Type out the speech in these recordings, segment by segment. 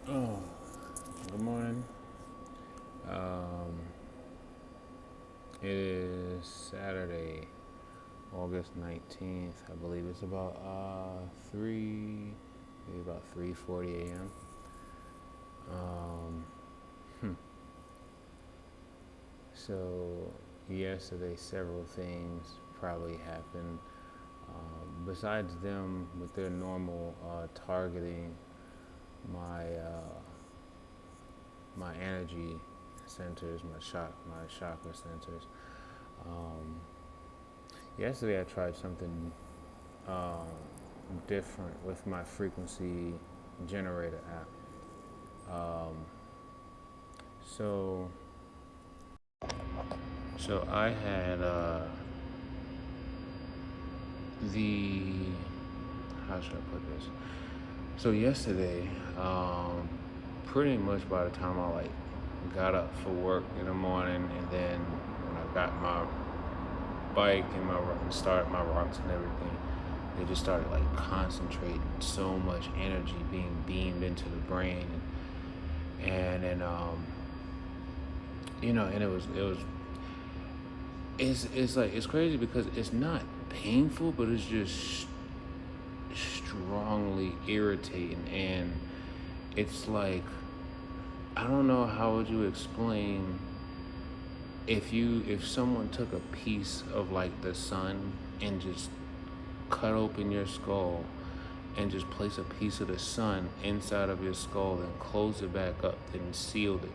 Oh, good morning. Um, it is Saturday, August 19th. I believe it's about maybe about 3:40 a.m. Um, hmm. So yesterday, several things probably happened. Besides them with their normal targeting my my energy centers, my chakra centers. Um, Yesterday, I tried something um, different with my frequency generator app. Um, so, so I had the how should I put this? So yesterday, pretty much by the time I got up for work in the morning, and then when I got my bike and started my rocks and everything, they just started concentrating so much energy being beamed into the brain, and then and it's like it's crazy because it's not painful, but it's just strongly irritating, and it's like I don't know how would you explain if someone took a piece of the sun and just cut open your skull and just place a piece of the sun inside of your skull and close it back up and sealed it.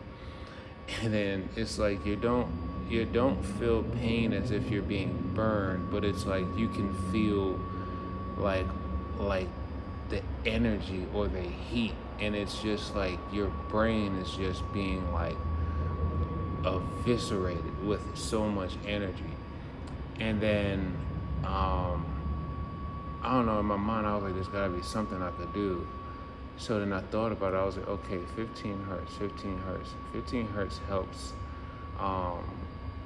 And then it's like you don't feel pain as if you're being burned, but it's like you can feel like like the energy or the heat, and it's just like your brain is just being eviscerated with so much energy. And then um I don't know, in my mind I was like, there's gotta be something I could do. So then I thought about it. I was like, okay, 15 hertz, 15 hertz. 15 hertz helps um,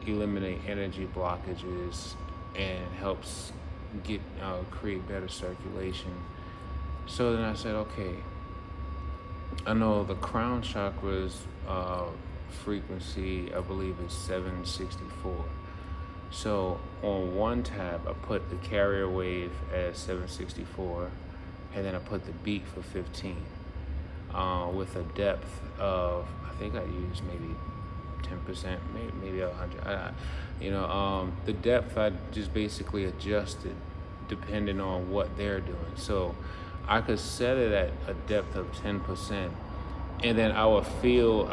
eliminate energy blockages and helps create better circulation. So then I said, okay, I know the crown chakra's frequency, I believe, is 764. So on one tab, I put the carrier wave as 764, and then I put the beat for 15, with a depth of, I think I used maybe 10%, maybe 100. The depth I just basically adjusted depending on what they're doing. So I could set it at a depth of 10%, and then I would feel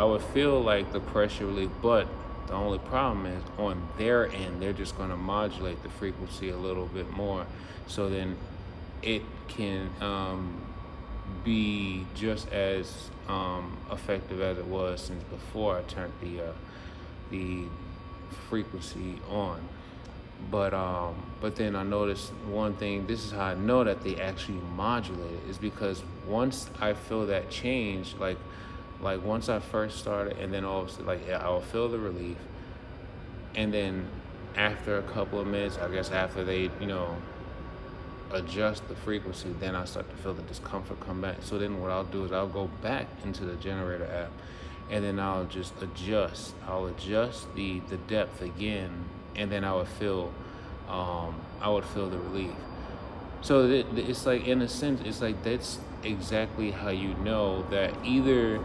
like the pressure relief. But the only problem is on their end, they're just going to modulate the frequency a little bit more, so then it can be just as effective as it was since before I turned the frequency on. But then I noticed one thing. This is how I know that they actually modulate it, is because once I feel that change, like once I first started, and then all of a sudden, yeah, I'll feel the relief, and then after a couple of minutes, I guess after they adjust the frequency, then I start to feel the discomfort come back. So then what I'll do is I'll go back into the generator app, and then I'll just adjust. I'll adjust the depth again, and then I would feel the relief. So it's like, in a sense, it's like that's exactly how you know that either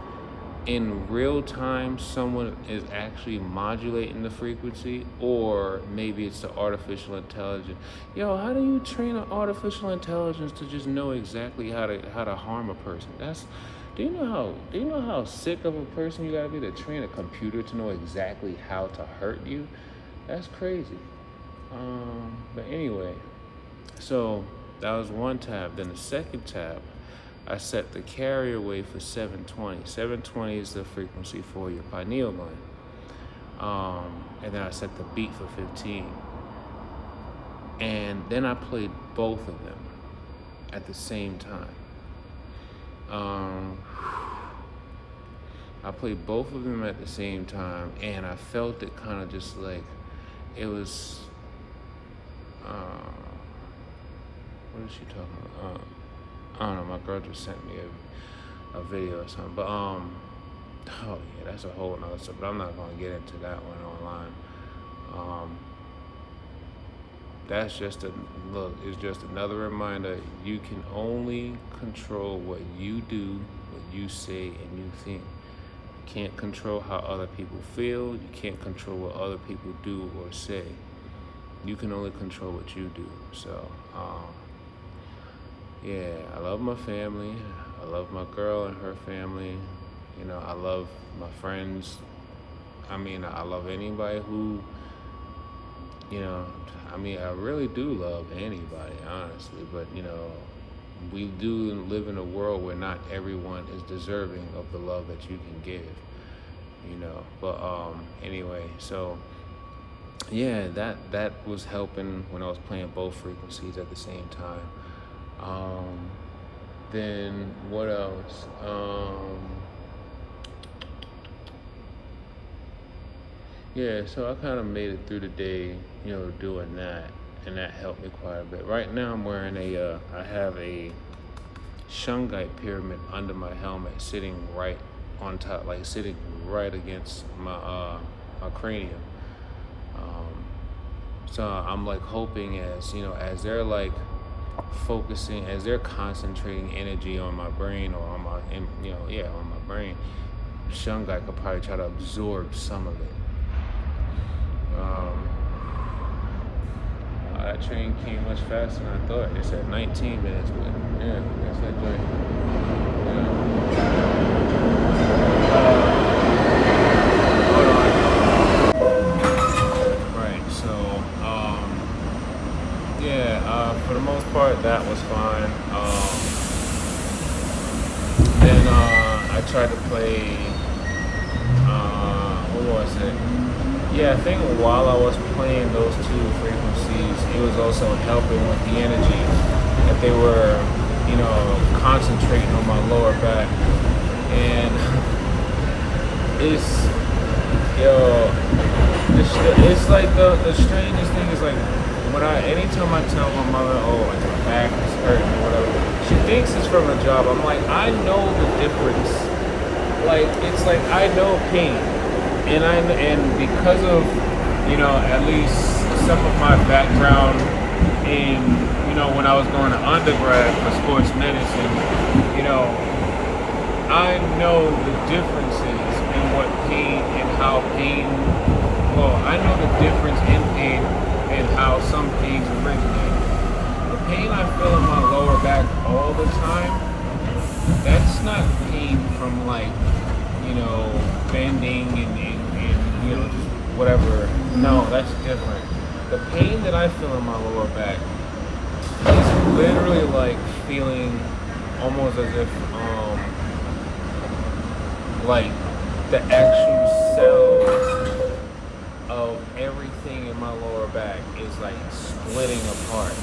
in real time someone is actually modulating the frequency, or maybe it's the artificial intelligence. Yo, how do you train an artificial intelligence to just know exactly how to harm a person? That's do you know how sick of a person you gotta be to train a computer to know exactly how to hurt you? That's crazy. But anyway, so that was one tab. Then the second tab, I set the carrier wave for 720. 720 is the frequency for your pineal gland. And then I set the beat for 15. And then I played both of them at the same time. Um, I played both of them at the same time, and I felt it kind of just like it was. Uh, what is she talking about? I don't know. My girl just sent me a video or something. But oh yeah, that's a whole nother stuff. But I'm not gonna get into that one online. That's just it's just another reminder. You can only control what you do, what you say, and you think. You can't control how other people feel. You can't control what other people do or say. You can only control what you do. So, yeah, I love my family. I love my girl and her family. You know, I love my friends. I mean, I love anybody who, you know, I mean, I really do love anybody, honestly. But, you know, we do live in a world where not everyone is deserving of the love that you can give, you know. But anyway, so yeah, that was helping when I was playing both frequencies at the same time. Then what else? Yeah, so I kind of made it through the day, you know, doing that, and that helped me quite a bit. Right now I'm wearing I have a shungite pyramid under my helmet sitting right on top, like sitting right against my cranium. So I'm like hoping, as you know, as they're like focusing, as they're concentrating energy on my brain or on my, on my brain, shungite could probably try to absorb some of it. That train came much faster than I thought. It said 19 minutes, but yeah, that's that joint. Hold on. Right, so, for the most part, that was fine. Then I tried to play, what was it? Yeah, I think while I was playing those two frequencies, it was also helping with the energy that they were, you know, concentrating on my lower back. And it's like the strangest thing is like, anytime I tell my mother, oh, like my back is hurting or whatever, she thinks it's from a job. I'm like, I know the difference. Like, it's like, I know pain. And because of, you know, at least some of my background in, you know, when I was going to undergrad for sports medicine, you know, I know the differences in what pain and how pain, I know the difference in pain and how some pains originate. The pain I feel in my lower back all the time, that's not pain from like, you know, bending and you know, just whatever. No, that's different. The pain that I feel in my lower back is literally like feeling almost as if like the actual cells of everything in my lower back is like splitting apart.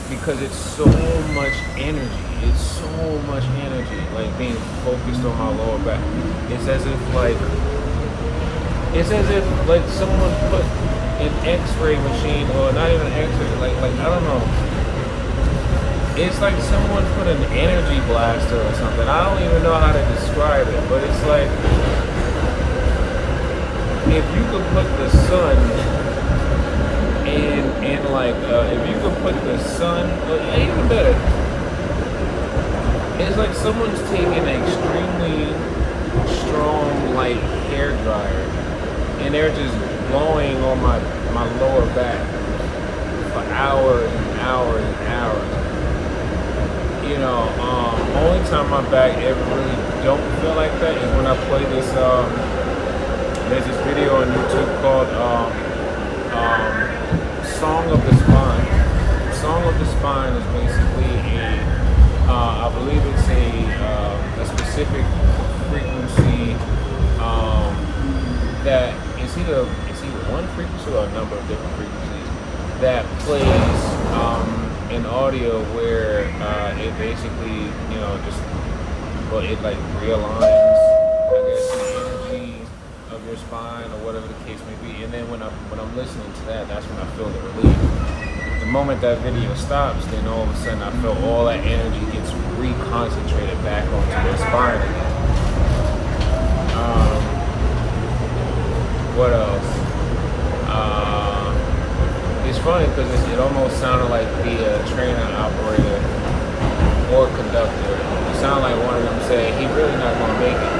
Because it's so much energy. It's so much energy, like being focused on my lower back. It's as if someone put an X-ray machine, or not even an X-ray, like I don't know. It's like someone put an energy blaster or something. I don't even know how to describe it, but it's like if you could put the sun and like if you could put the sun, even better. It's like someone's taking an extremely strong light hair dryer and they're just blowing on my lower back for hours and hours and hours. You know, only time my back ever really don't feel like that is when I play this. There's this video on YouTube called Song of the Spine. Song of the Spine is basically I believe it's a specific frequency that is either one frequency or a number of different frequencies that plays an audio where it basically, you know, it like realigns, I guess, the energy of your spine or whatever the case may be. And then when I'm listening to that, that's when I feel the relief. The moment that video stops, then all of a sudden I feel all that energy gets reconcentrate it back onto the spine again. What else? It's funny because it almost sounded like the trainer operator or conductor. It sounded like one of them said he really not gonna make it.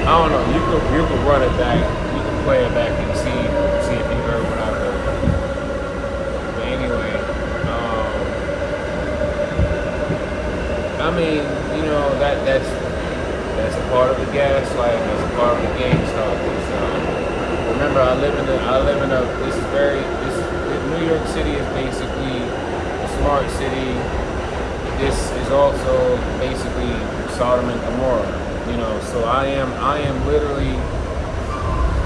I don't know. You could run it back. You can play it back and see if you heard what I heard. But anyway, I mean, that's a part of the gaslight. That's a part of the game stuff. Remember, I live in a. New York City is basically a smart city. This is also basically Sodom and Gomorrah. So I am literally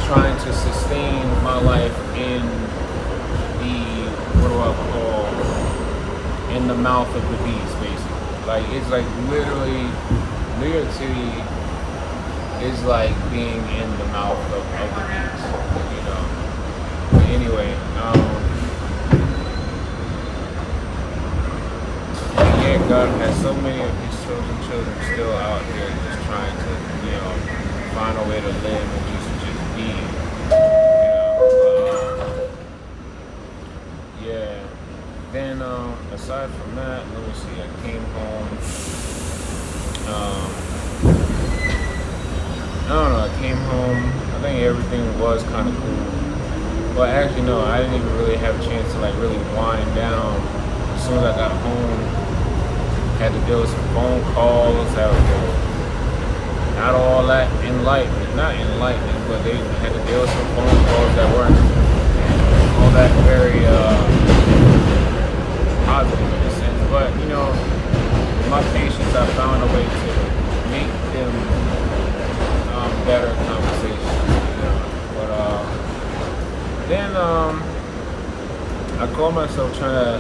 trying to sustain my life in in the mouth of the beast, basically. Like, it's like literally New York City is like being in the mouth of the beast, But anyway, yeah, God has so many of his children still out here just trying to, find a way to live and just be, yeah. Then, aside from that, let me see, I came home, I don't know, I came home, I think everything was kind of cool. Well, actually, no, I didn't even really have a chance to, really wind down. As soon as I got home, had to deal with some phone calls, not all that not enlightening, but they had to deal with some phone calls that weren't all that very positive in a sense. But, my patients, I found a way to make them better conversations, But then I caught myself trying to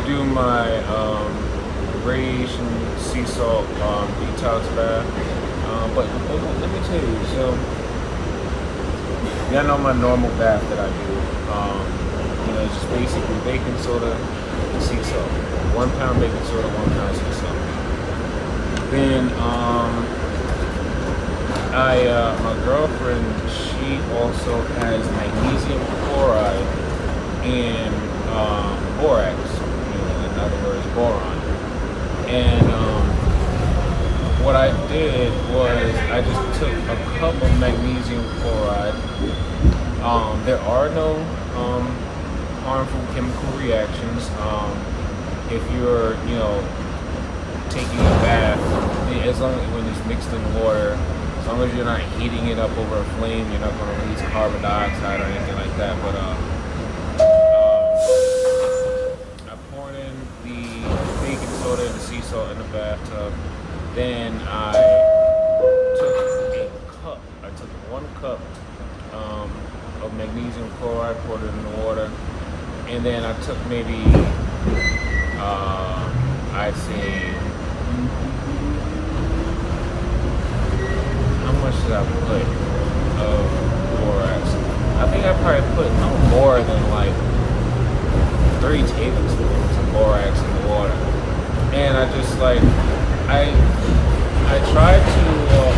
do my radiation sea salt detox bath. But let me tell you, so y'all know my normal bath that I do. It's just basically baking soda and sea salt. 1 pound baking soda, 1 pound sea salt. Then my girlfriend, she also has magnesium chloride and borax. In other words, boron. And what I did was I just took a cup of magnesium chloride. There are no harmful chemical reactions. If you're, taking a bath, as long as when it's mixed in water, as long as you're not heating it up over a flame, you're not going to release carbon dioxide or anything like that. But I poured in the baking soda and the sea salt in the bathtub. Then I took 1 cup of magnesium chloride, poured it in the water, and then I took maybe I'd say, how much did I put of borax? I think I probably put no more than 3 tablespoons of borax in the water. And I just I tried to,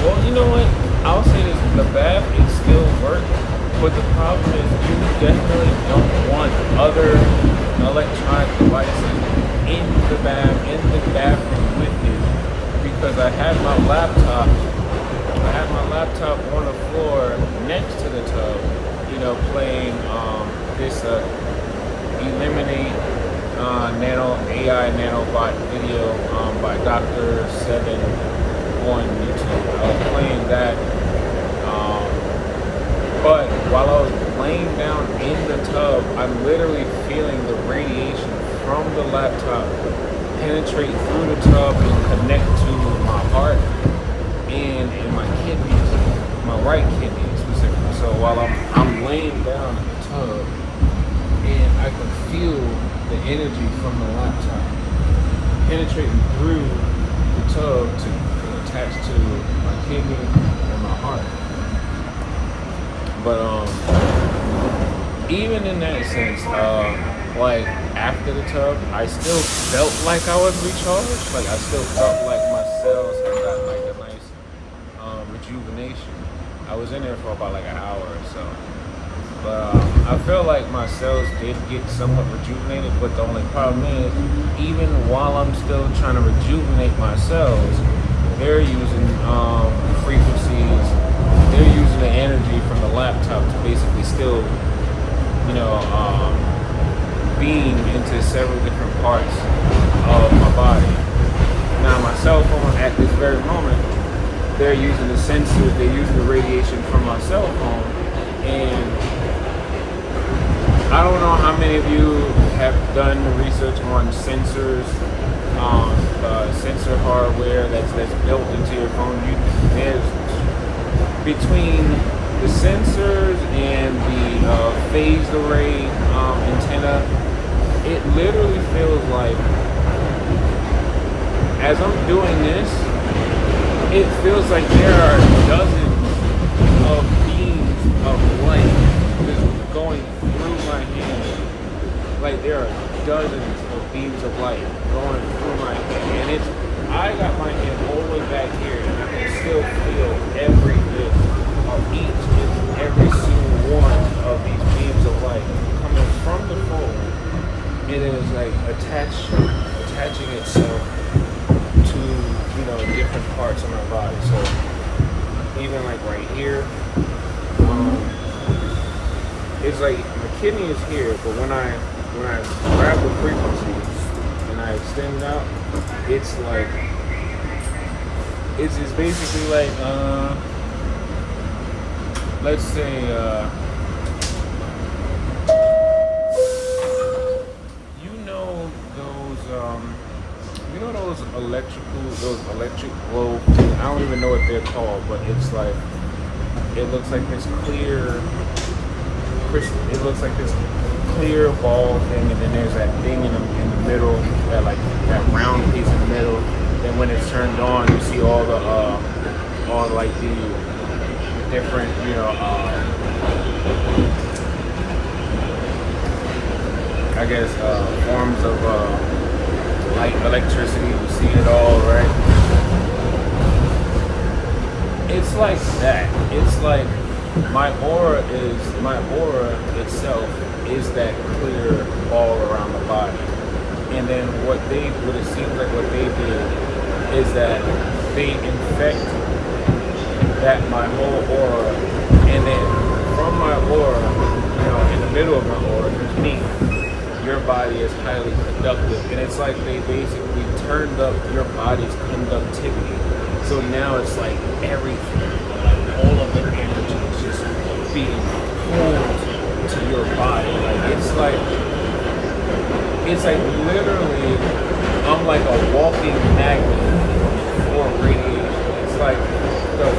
well, you know what? I'll say this, the bath, it still works, but the problem is you definitely don't want other electronic devices in the bathroom with you, because I had my laptop on the floor next to the tub, playing this Eliminate AI nanobot video by Dr. 7 on YouTube. I was playing that, but while I was laying down in the tub, I'm literally feeling the radiation from the laptop penetrate through the tub and connect to my heart and my kidneys, my right kidney specifically. So while I'm laying down in the tub, and I can feel the energy from the laptop penetrating through the tub to attach to my kidney and my heart. But even in that sense, like after the tub, I still felt like I was recharged. Like I still felt like my cells had got like a nice rejuvenation. I was in there for about like an hour or so. But I feel like my cells did get somewhat rejuvenated, but the only problem is, even while I'm still trying to rejuvenate my cells, they're using frequencies, they're using the energy from the laptop to basically still, you know, beam into several different parts of my body. Now, my cell phone at this very moment, they're using the sensors, they're using the radiation from my cell phone, and I don't know how many of you have done research on sensors, sensor hardware that's built into your phone. There's between the sensors and the phased array antenna, it literally feels like, as I'm doing this, it feels like there are dozens of beams of light just going through my hand. Like there are dozens of beams of light going through my hand. And I got my hand all the way back here, and I can still feel every bit of each and every single one of these beams of light coming from the phone. It is like attaching itself to, you know, different parts of my body. So even like right here, it's like my kidney is here, but when I grab the frequencies and I extend it out, it's like it's basically like let's say those electric globe, I don't even know what they're called, but it's like, it looks like this clear ball thing, and then there's that thing in the middle, that round piece in the middle. Then when it's turned on, you see all like the different, you know, I guess forms of light, electricity. You see it all, right? It's like that. It's like my aura itself is that clear ball around the body. And then what it seems like what they did is that they infect that my whole aura, and then from my aura, you know, in the middle of my aura, there's me. Your body is highly conductive, and it's like they basically turned up your body's conductivity. So now it's like everything, like all of the energy is just being pulled to your body. Like it's like literally, I'm like a walking magnet for radiation. It's like the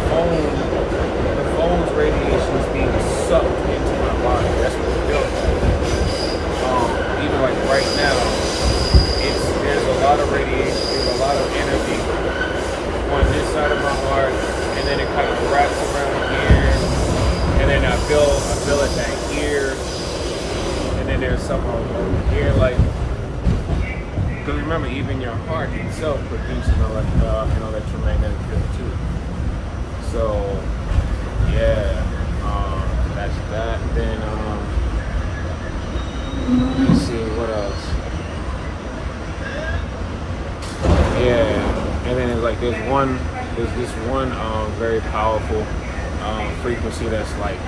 phone's radiation is being sucked into my body. That's what it feels like. Even like right now, there's a lot of radiation, there's a lot of energy on this side of my heart, and then it kind of wraps around here, and then I feel it back here, and then there's some over here, like, because remember, even your heart itself produces an electromagnetic field too. So yeah, that's that. Then let's see what else. Yeah, and then it's like there's this one very powerful frequency that's like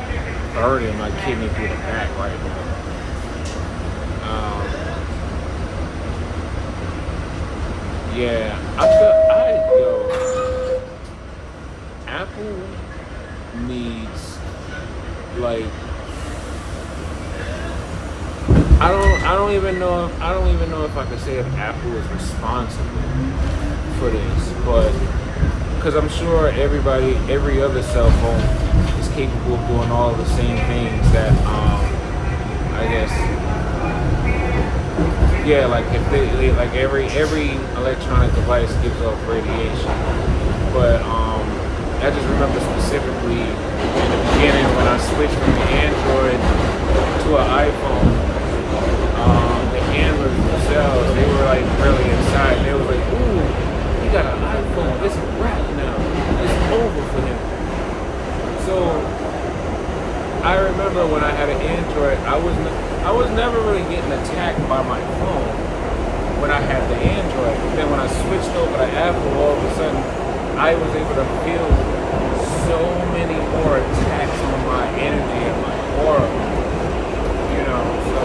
burning my kidney through the back right now. Yeah, Apple needs, like, I don't even know if I could say if Apple is responsible for this, but because I'm sure every other cell phone is capable of doing all the same things that I guess, yeah, like if they like every electronic device gives off radiation, but I just remember specifically in the beginning when I switched from the Android to an iPhone. themselves, they were like really excited. They were like, "Ooh, he got an iPhone. It's a wrap now. It's over for him." So I remember when I had an Android, I was never really getting attacked by my phone when I had the Android. But then when I switched over to Apple, all of a sudden I was able to feel so many more attacks on my energy and my aura. You know, so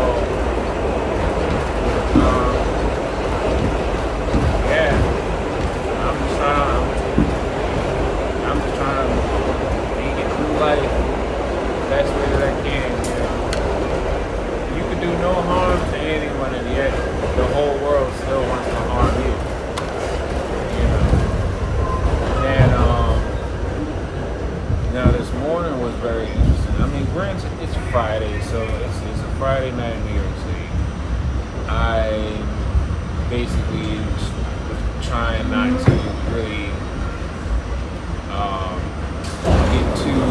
yeah, I'm just trying to make it through life the best way that I can. You know, you can do no harm to anyone, and yet the whole world still wants to harm you. You know, and now this morning was very interesting. I mean, granted, it's Friday, so it's a Friday night in New York City. I basically was trying not to really get too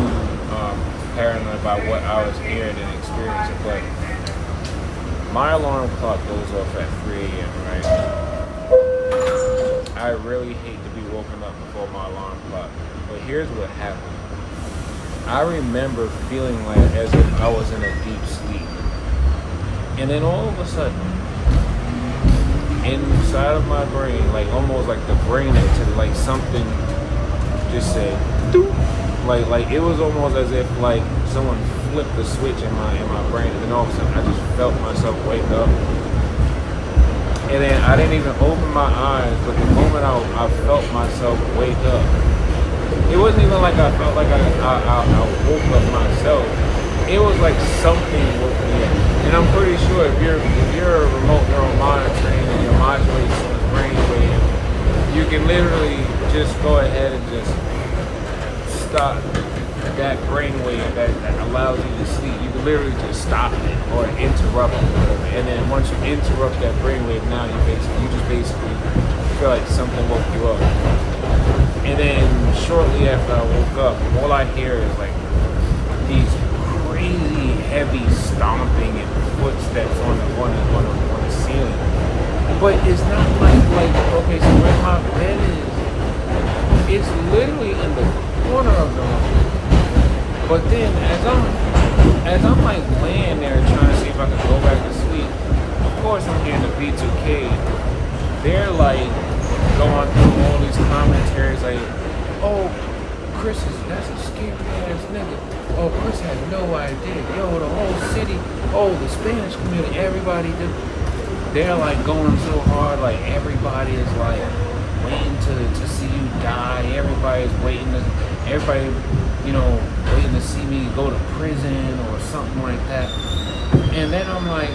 paranoid about what I was hearing and experiencing, but my alarm clock goes off at 3 a.m., right? I really hate to be woken up before my alarm clock, but here's what happened. I remember feeling like as if I was in a deep sleep, and then all of a sudden, inside of my brain, like almost like the brain activity, like something just said, doop. Like it was almost as if like someone flipped the switch in my brain, and then all of a sudden I just felt myself wake up. And then I didn't even open my eyes, but the moment I felt myself wake up, it wasn't even like I felt like I woke up myself. It was like something woke me up. And I'm pretty sure if you're a remote neural monitoring and you're modulating someone's brainwave, you can literally just go ahead and just stop that brainwave that allows you to sleep. You can literally just stop it or interrupt it, whatever. And then once you interrupt that brainwave, now you just basically feel like something woke you up. And then shortly after I woke up, all I hear is like these crazy heavy stomping and footsteps on the ceiling. But it's not like okay, so where my bed is, it's literally in the corner of the room. But then as I'm like laying there trying to see if I can go back to sleep, of course I'm hearing the B2K. They're like going through all these commentaries like, oh, that's a scary ass nigga. Oh, Chris had no idea. Yo, the whole city, the Spanish community, everybody they're like going so hard, like everybody is like waiting to see you die. Everybody's waiting to see me go to prison or something like that. And then I'm like,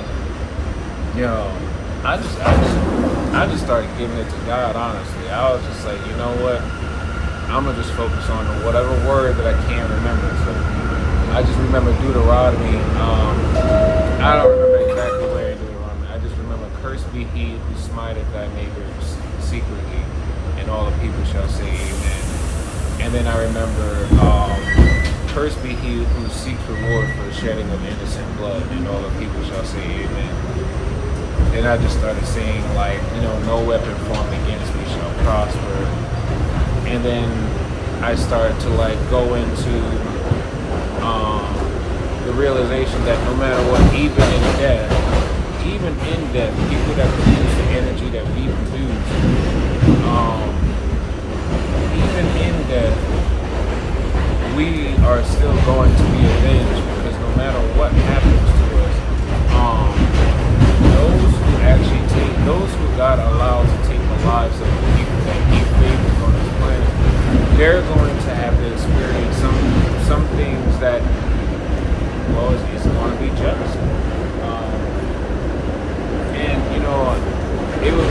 yo, I just started giving it to God, honestly. I was just like, you know what? I'm going to just focus on whatever word that I can't remember. So I just remember Deuteronomy. I don't remember exactly where in Deuteronomy. I just remember, cursed be he who smiteth thy neighbor secretly, and all the people shall say amen. And then I remember, cursed be he who seeks reward for the shedding of innocent blood, and all the people shall say amen. Then I just started saying, like, no weapon formed against me shall prosper. And then I started to like go into the realization that no matter what, even in death, people that produce the energy that we produce, even in death, we are still going to be avenged, because no matter what happens to us, those who God allows to take the lives of the people that He favors on this planet, they're going to have to experience some things that, well, it's going to be just. And it was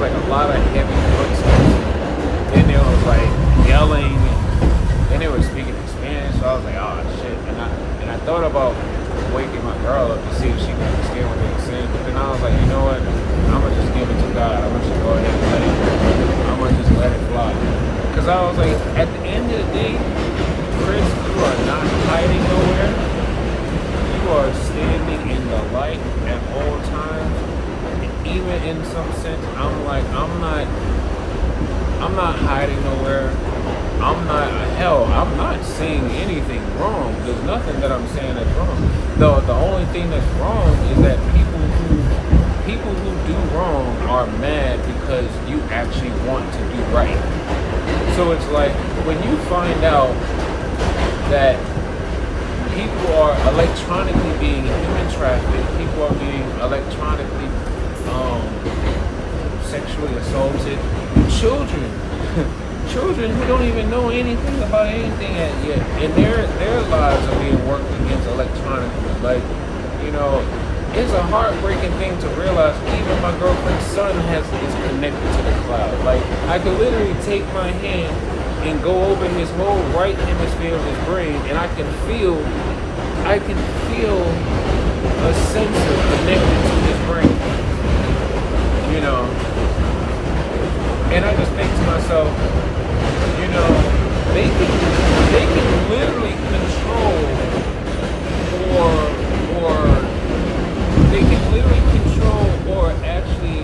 like a lot of heavy footsteps. Then there was like yelling, and then they were speaking in Spanish. So I was like, oh shit. And I thought about waking my girl up to see if she could understand what they were saying. But then I was like, you know what? I'm gonna just give it to God. I'm gonna just go ahead and let it. I'm gonna just let it fly. Because I was like, at the end of the day, Chris, you are not hiding nowhere. You are standing in the light at all times. even in some sense, I'm not hiding nowhere. I'm not saying anything wrong. There's nothing that I'm saying that's wrong. The only thing that's wrong is that people who do wrong are mad because you actually want to do right. So it's like when you find out that people are electronically being human trafficked, people are being electronically um, sexually assaulted, children, children who don't even know anything about anything yet, and their lives are being worked against electronically. Like, you know, it's a heartbreaking thing to realize even my girlfriend's son is connected to the cloud. Like, I could literally take my hand and go over his whole right hemisphere of his brain, and I can feel a sensor connected to his brain, you know. And I just think to myself, you know, they can literally control or they can literally control or actually,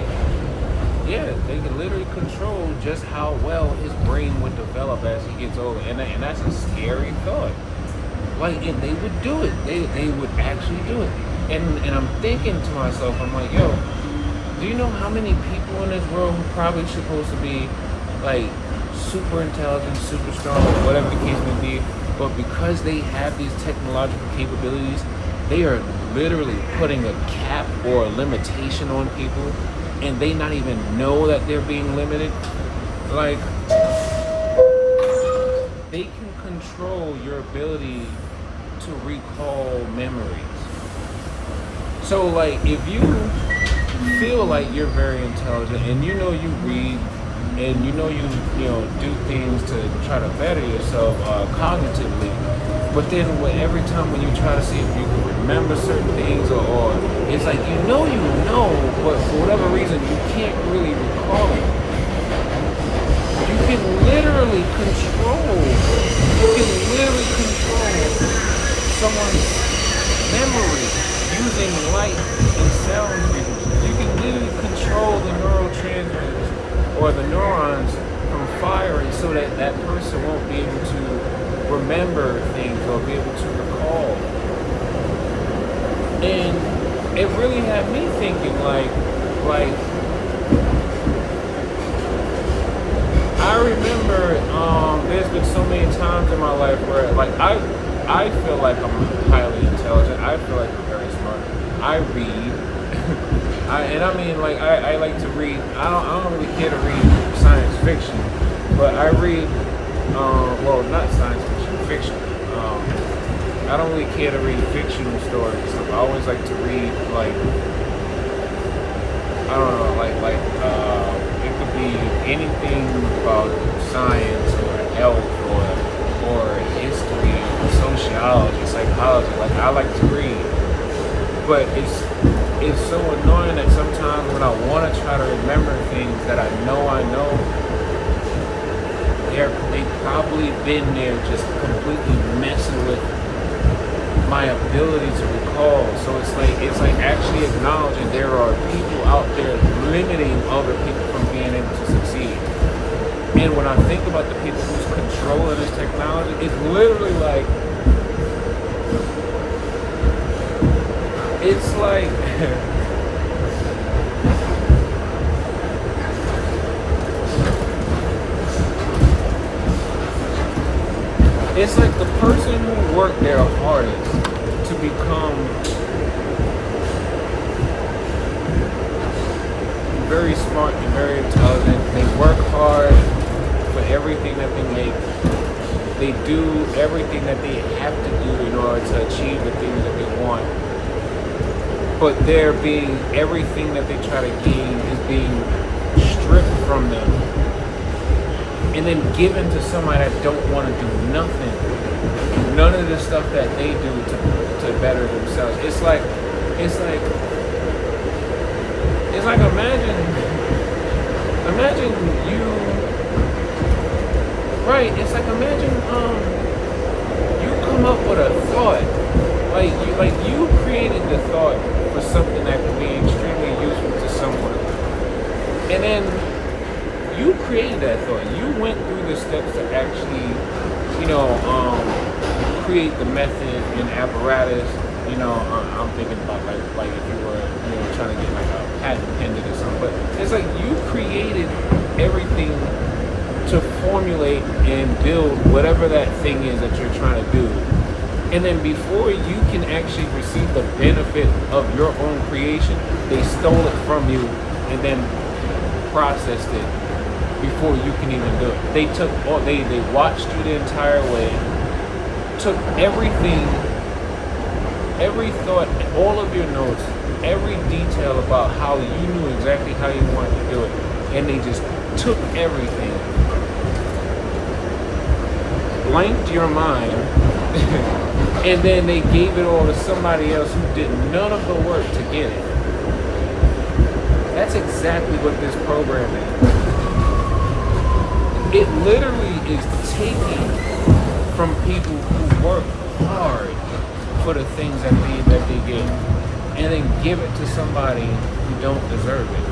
yeah, they can literally control just how well his brain would develop as he gets older. And that's a scary thought. Like, and they would do it. They would actually do it. And I'm thinking to myself, I'm like, yo, do you know how many people in this world who probably supposed to be like super intelligent, super strong, whatever the case may be, but because they have these technological capabilities, they are literally putting a cap or a limitation on people, and they not even know that they're being limited. Like, they can control your ability to recall memories. So like, if you feel like you're very intelligent and you know you read and you know you do things to try to better yourself cognitively, but then every time when you try to see if you can remember certain things or it's like you know, but for whatever reason you can't really recall it. You can literally control someone's memory using light and sound frequencies. You can literally control the neurotransmitters or the neurons from firing so that that person won't be able to remember things or be able to recall. And it really had me thinking like I remember there's been so many times in my life where like I feel like I'm highly intelligent. I feel like I'm very smart. I read. I mean like I like to read. I don't really care to read science fiction, but I read well, not science fiction. I don't really care to read fictional stories and stuff. I always like to read like I don't know, like it could be anything about science or health or history, sociology, psychology. Like I like to read, but it's so annoying that sometimes when I want to try to remember things that I know, they've probably been there just completely messing with my ability to recall. So it's like actually acknowledging there are people out there limiting other people from being able to succeed. And when I think about the people who's controlling this technology, it's literally like it's like it's like the person who worked their hardest to become very smart and very intelligent. They work hard for everything that they make. They do everything that they have to do in order to achieve the things that they want. But everything that they try to gain is being stripped from them and then given to somebody that don't want to do nothing. None of the stuff that they do to better themselves. It's like imagine you, right, it's like imagine you come up with a thought. Like you created the thought for something that could be extremely useful to someone. And then you created that thought. You went through the steps to actually, you know, create the method and apparatus. You know, I'm thinking about like if you were, you know, trying to get like a patent pending or something. But it's like you created everything to formulate and build whatever that thing is that you're trying to do. And then before you can actually receive the benefit of your own creation, they stole it from you and then processed it before you can even do it. They took all they watched you the entire way, took everything, every thought, all of your notes, every detail about how you knew exactly how you wanted to do it, and they just took everything, blanked your mind, and then they gave it all to somebody else who did none of the work to get it. That's exactly what this program is. It literally is taking from people who work hard for the things that they get, and then give it to somebody who don't deserve it.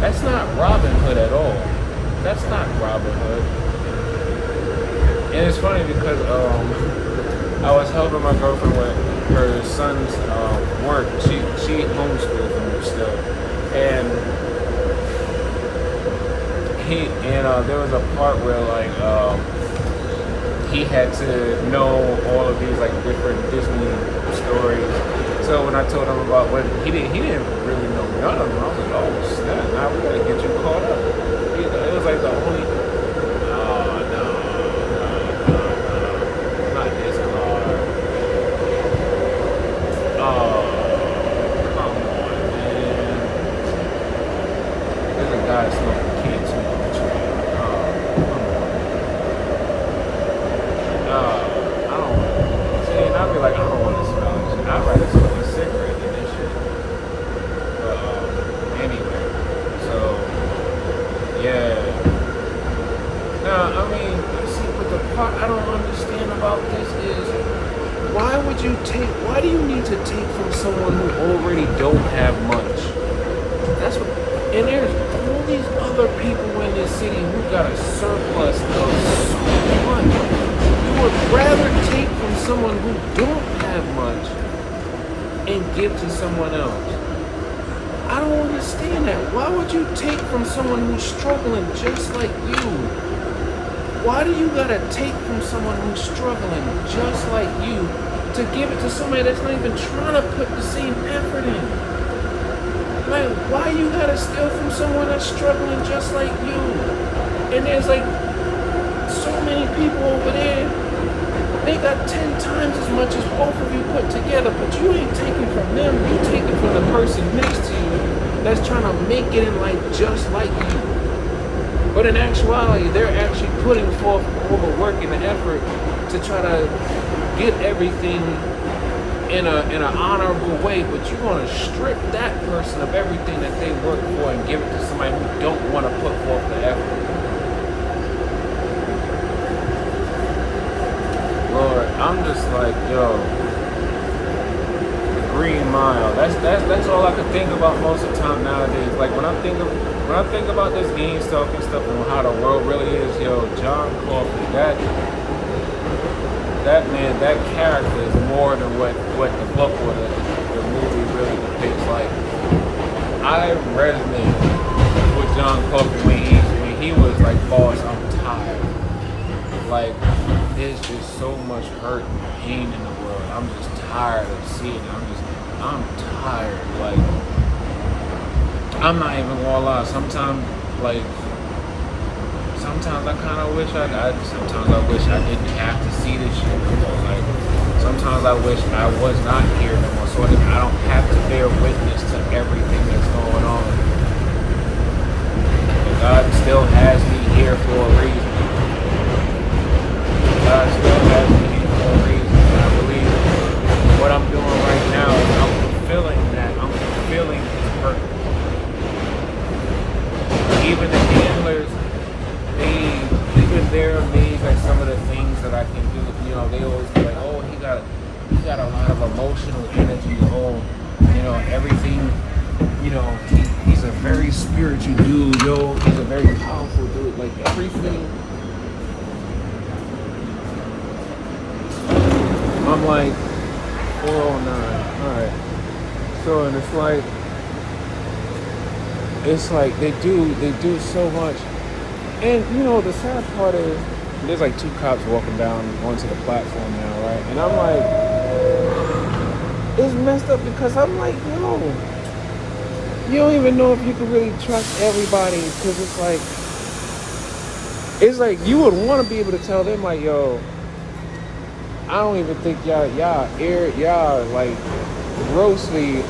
That's not Robin Hood at all. That's not Robin Hood. And it's funny because I was helping my girlfriend with her son's work. She homeschools him still, and there was a part where like he had to know all of these like different Disney stories. So when I told him about what he didn't really know none of them. I was like, oh snap! Now we gotta get you caught up. It was like the only. Not this car. Oh, come on, man. There's a guy smoking can't smoke on the train. I don't want to. See, and I'd be like, I don't want to smell this shit. I'd rather smoke a cigarette than this shit. But anyway, so yeah. Now, I mean, see, but the part I don't understand about this is why do you need to take from someone who already don't have much? That's what, and there's all these other people in this city who got a surplus of so much. You would rather take from someone who don't have much and give to someone else. I don't understand that. Why would you take from someone who's struggling just like you? Why do you gotta take from someone who's struggling just like you to give it to somebody that's not even trying to put the same effort in? Like, why you gotta steal from someone that's struggling just like you? And there's like so many people over there, they got 10 times as much as both of you put together, but you ain't taking from them, you taking from the person next to you that's trying to make it in life just like you. But in actuality, they're actually putting forth all the work and the effort to try to get everything in an honorable way, but you're going to strip that person of everything that they work for and give it to somebody who don't want to put forth the effort. Lord, I'm just like, yo, the Green Mile. That's all I can think about most of the time nowadays. Like when I think about this game stalking stuff and how the world really is, yo, John Coffey, that man, that character is more than what the book or the movie really depicts. Like, I resonate with John Coffey when he was like, boss, I'm tired. Like, there's just so much hurt and pain in the world. I'm just tired of seeing it. I'm tired. Like, I'm not even gonna lie. Sometimes I kind of wish sometimes I wish I didn't have to see this shit. You know, like, sometimes I wish I was not here no more, so that I don't have to bear witness to everything that's going on. But God still has me here for a reason. God still has me here for a reason. And I believe what I'm doing right now is I'm fulfilling that. I'm fulfilling His purpose. Even the handlers, they're amazed at some of the things that I can do. You know, they always be like, oh, he got a lot of emotional energy. Oh, you know, everything, you know, He's a very spiritual dude, yo. He's a very powerful dude. Like everything. I'm like 409. All right. So and it's like they do so much. And you know the sad part is there's like two cops walking down onto the platform now, right? And I'm like, it's messed up because I'm like, yo, you don't even know if you can really trust everybody because it's like you would want to be able to tell them like, yo, I don't even think y'all like grossly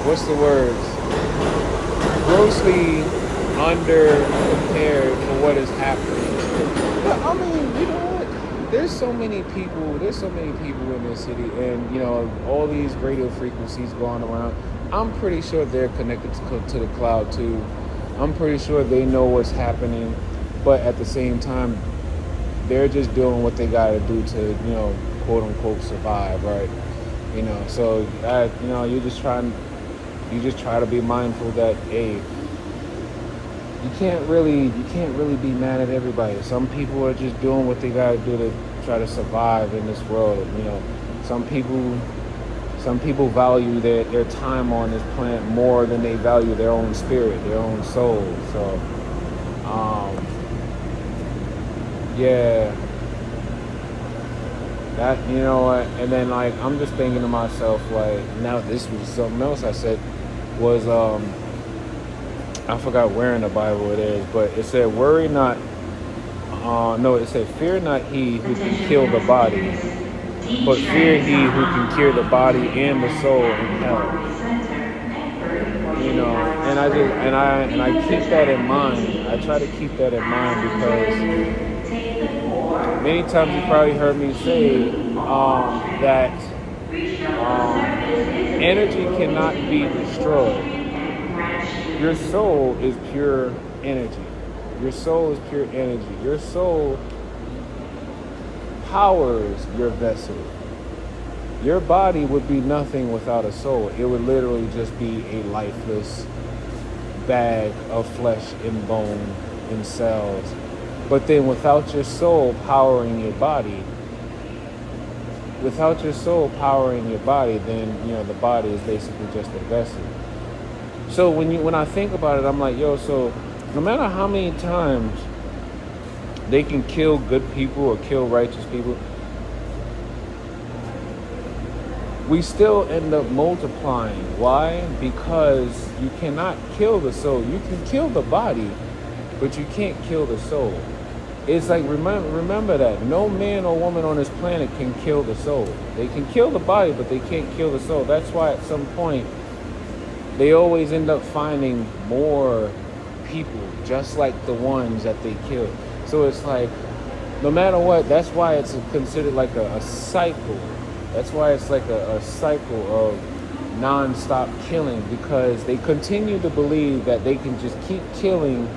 what's the words? Grossly under prepared for what is happening. But I mean, you know what? There's so many people in this city, and you know, all these radio frequencies going around. I'm pretty sure they're connected to the cloud too. I'm pretty sure they know what's happening, but at the same time, they're just doing what they gotta do to, you know, quote unquote survive, right? You know, so you know, you just try to be mindful that, hey, you can't really be mad at everybody. Some people are just doing what they gotta do to try to survive in this world. You know, some people value their time on this planet more than they value their own spirit, their own soul. So, yeah, that, you know what? And then like I'm just thinking to myself, like, now this was something else I said was I forgot where in the Bible it is, but it said, "Worry not." No, it said, "Fear not he who can kill the body, but fear he who can cure the body and the soul in hell." You know, and I keep that in mind. I try to keep that in mind because many times you probably heard me say that energy cannot be destroyed. Your soul is pure energy. Your soul is pure energy. Your soul powers your vessel. Your body would be nothing without a soul. It would literally just be a lifeless bag of flesh and bone and cells. But then without your soul powering your body, then, you know, the body is basically just a vessel. So when I think about it, I'm like, yo, so no matter how many times they can kill good people or kill righteous people, we still end up multiplying. Why? Because you cannot kill the soul. You can kill the body, but you can't kill the soul. It's like, remember that. No man or woman on this planet can kill the soul. They can kill the body, but they can't kill the soul. That's why at some point, they always end up finding more people just like the ones that they killed. So it's like, no matter what, that's why it's considered like a cycle. That's why it's like a cycle of non-stop killing, because they continue to believe that they can just keep killing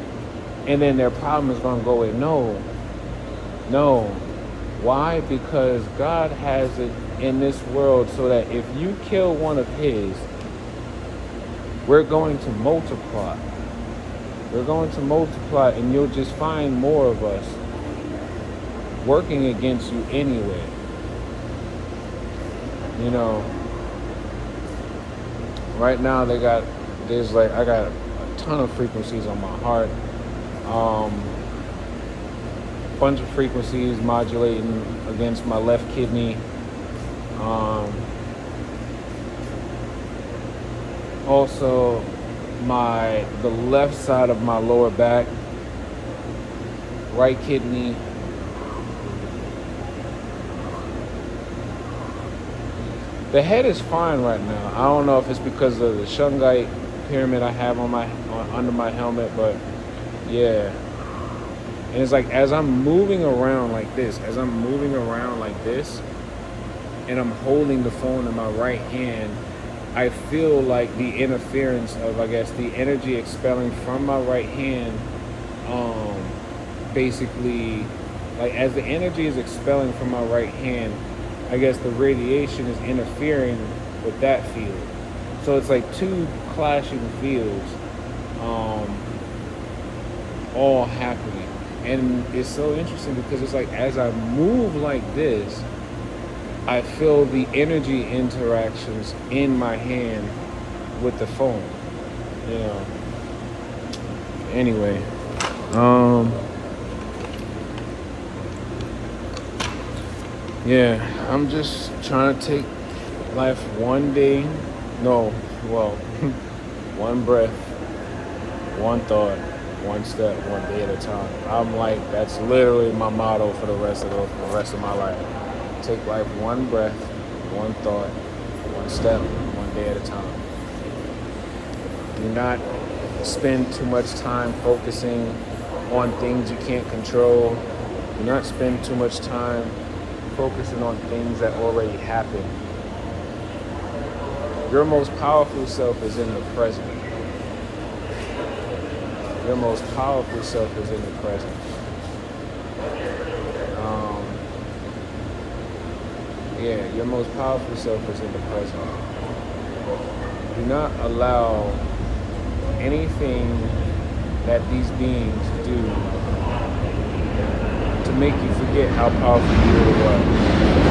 and then their problem is going to go away. No. Why? Because God has it in this world so that if you kill one of his, we're going to multiply. We're going to multiply, and you'll just find more of us working against you anyway. You know, right now I got a ton of frequencies on my heart. Bunch of frequencies modulating against my left kidney. Also, the left side of my lower back, right kidney. The head is fine right now. I don't know if it's because of the shungite pyramid I have under my helmet, but yeah. And it's like, as I'm moving around like this, and I'm holding the phone in my right hand, I feel like the interference of, I guess, the energy expelling from my right hand, basically, like as the energy is expelling from my right hand, I guess the radiation is interfering with that field. So it's like two clashing fields, um, all happening. And it's so interesting because it's like as I move like this, I feel the energy interactions in my hand with the phone. You know. Anyway, yeah, I'm just trying to take life one day. No, well, one breath, one thought, one step, one day at a time. I'm like, that's literally my motto for the rest of my life. Take life one breath, one thought, one step, one day at a time. Do not spend too much time focusing on things you can't control. Do not spend too much time focusing on things that already happened. Your most powerful self is in the present. Your most powerful self is in the present. Your most powerful self is in the present. Do not allow anything that these beings do to make you forget how powerful you really are.